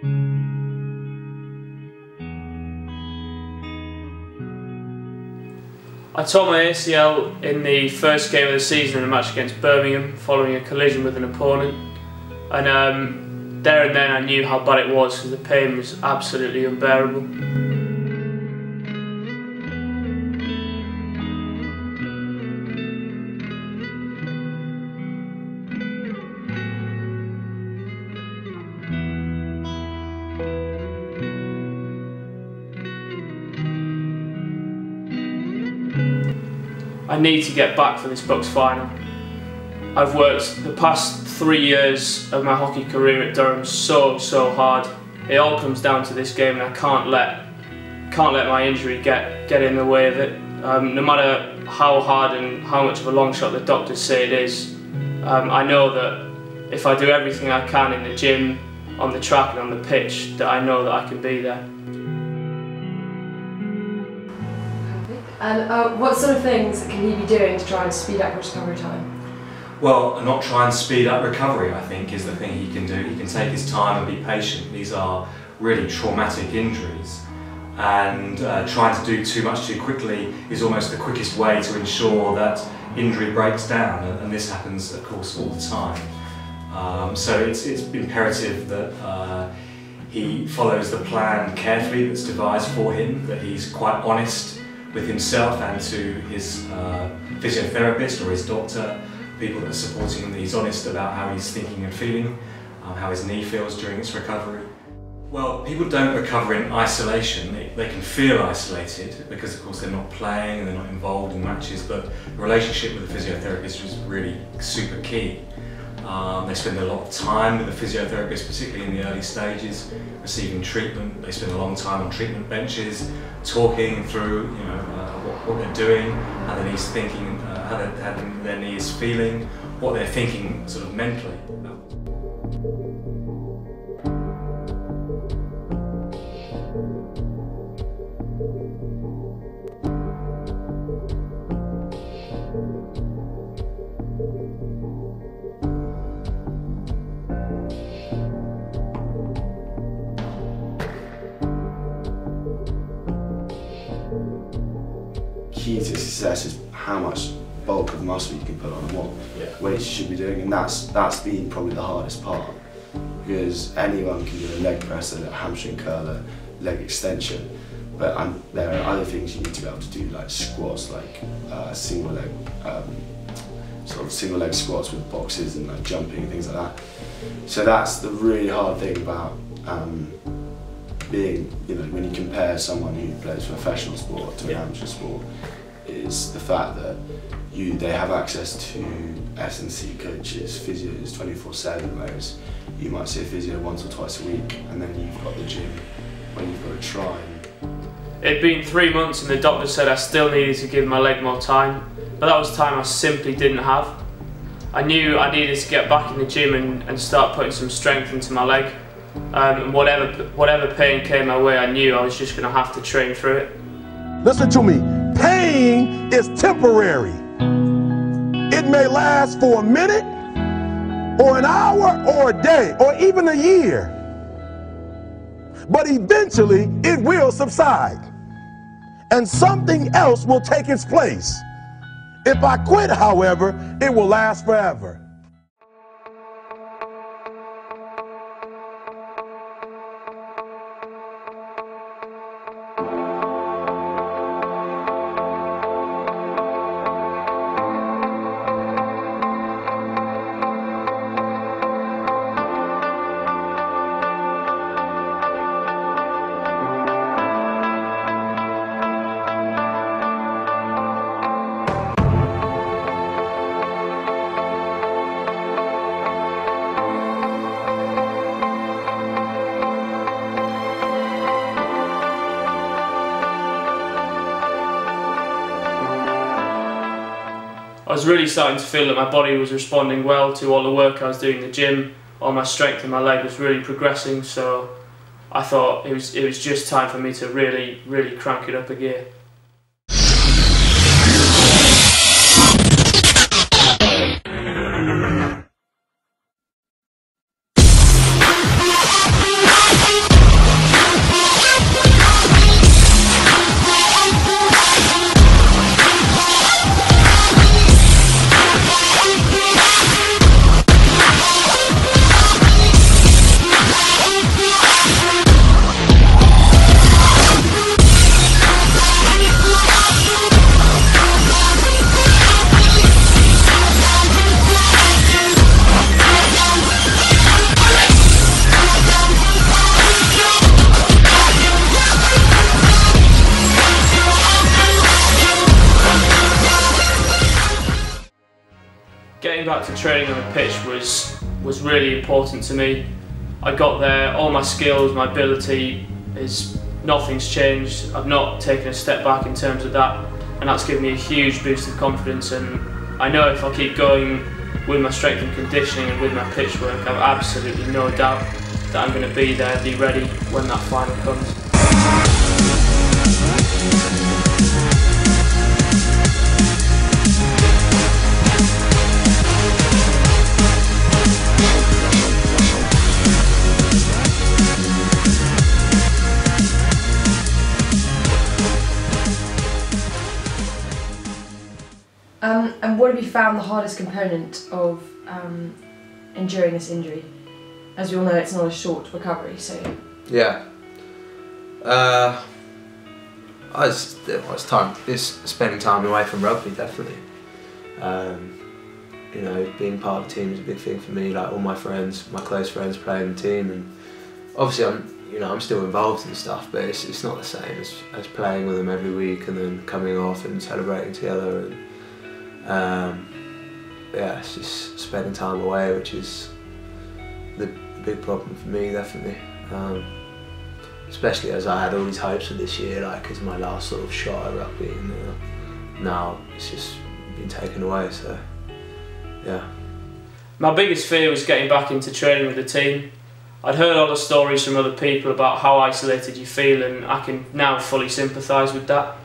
I tore my ACL in the first game of the season in a match against Birmingham following a collision with an opponent, and there and then I knew how bad it was because the pain was absolutely unbearable. I need to get back for this BUCS Final. I've worked the past 3 years of my hockey career at Durham so hard. It all comes down to this game, and I can't let my injury get in the way of it. No matter how hard and how much of a long shot the doctors say it is, I know that if I do everything I can in the gym, on the track and on the pitch, that I know that I can be there. And what sort of things can he be doing to try and speed up recovery time? Well, not try and speed up recovery, I think, is the thing he can do. He can take his time and be patient. These are really traumatic injuries, and trying to do too much too quickly is almost the quickest way to ensure that injury breaks down, and this happens, of course, all the time. So it's imperative that he follows the plan carefully that's devised for him, that he's quite honest with himself and to his physiotherapist or his doctor, people that are supporting him, that he's honest about how he's thinking and feeling, how his knee feels during its recovery. Well, people don't recover in isolation. They can feel isolated because, of course, they're not playing and they're not involved in matches, but the relationship with the physiotherapist is really super key. They spend a lot of time with the physiotherapist, particularly in the early stages, receiving treatment. They spend a long time on treatment benches, talking through what they're doing, how their knee's thinking, how their knee is feeling, what they're thinking sort of mentally. Key to success is how much bulk of muscle you can put on and what weights you should be doing, and that's been probably the hardest part, because anyone can do a leg press, a hamstring curler, leg extension, but there are other things you need to be able to do, like squats, like single leg squats with boxes and like jumping and things like that. So that's the really hard thing about being, when you compare someone who plays professional sport to an amateur sport, is the fact that they have access to S&C coaches, physios 24/7, whereas you might see a physio once or twice a week, and then you've got the gym when you've got to try. It'd been 3 months and the doctor said I still needed to give my leg more time, but that was time I simply didn't have. I knew I needed to get back in the gym and start putting some strength into my leg. And whatever pain came my way, I knew I was just going to have to train through it. Listen to me, pain is temporary. It may last for a minute, or an hour, or a day, or even a year. But eventually, it will subside, and something else will take its place. If I quit, however, it will last forever. I was really starting to feel that my body was responding well to all the work I was doing in the gym. All my strength in my leg was really progressing, so I thought it was just time for me to really crank it up a gear. Getting back to training on the pitch was really important to me. I got there, all my skills, my ability nothing's changed. I've not taken a step back in terms of that, and that's given me a huge boost of confidence. And I know if I keep going with my strength and conditioning and with my pitch work, I've absolutely no doubt that I'm going to be there, be ready when that final comes. And what have you found the hardest component of enduring this injury? As we all know, it's not a short recovery, so... Yeah. It's spending time away from rugby, definitely. You know, being part of the team is a big thing for me. Like all my friends, my close friends, play in the team, and obviously I'm still involved in stuff, but it's not the same as playing with them every week and then coming off and celebrating together. And yeah, it's just spending time away, which is the big problem for me, definitely. Especially as I had all these hopes for this year, like it's my last sort of shot at rugby, and now it's just been taken away. So yeah. My biggest fear was getting back into training with the team. I'd heard all the stories from other people about how isolated you feel, and I can now fully sympathise with that.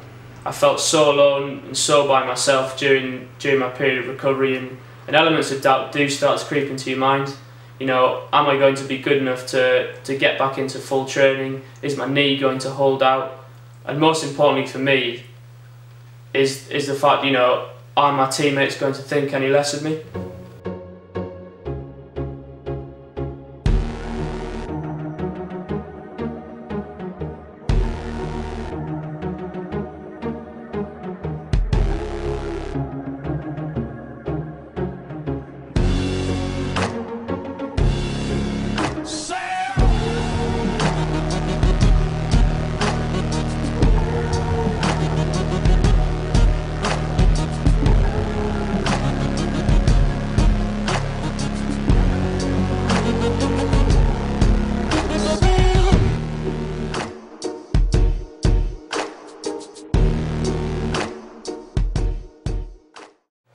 I felt so alone and so by myself during my period of recovery, and elements of doubt do start to creep into your mind. You know, am I going to be good enough to get back into full training? Is my knee going to hold out? And most importantly for me is the fact, you know, are my teammates going to think any less of me?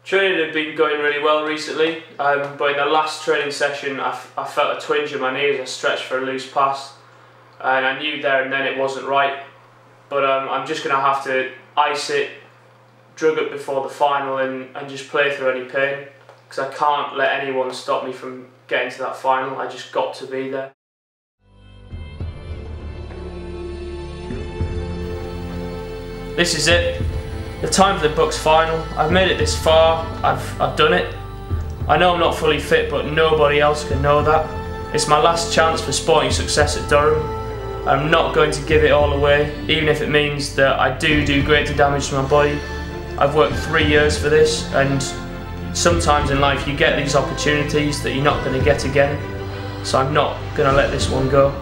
Training had been going really well recently, but in the last training session I felt a twinge in my knee as I stretched for a loose pass, and I knew there and then it wasn't right. But I'm just going to have to ice it, drug it before the final, and just play through any pain, because I can't let anyone stop me from getting to that final. I just got to be there. This is it. The time for the BUCS Final. I've made it this far, I've done it. I know I'm not fully fit, but nobody else can know that. It's my last chance for sporting success at Durham. I'm not going to give it all away, even if it means that I do greater damage to my body. I've worked 3 years for this, and sometimes in life you get these opportunities that you're not going to get again. So I'm not going to let this one go.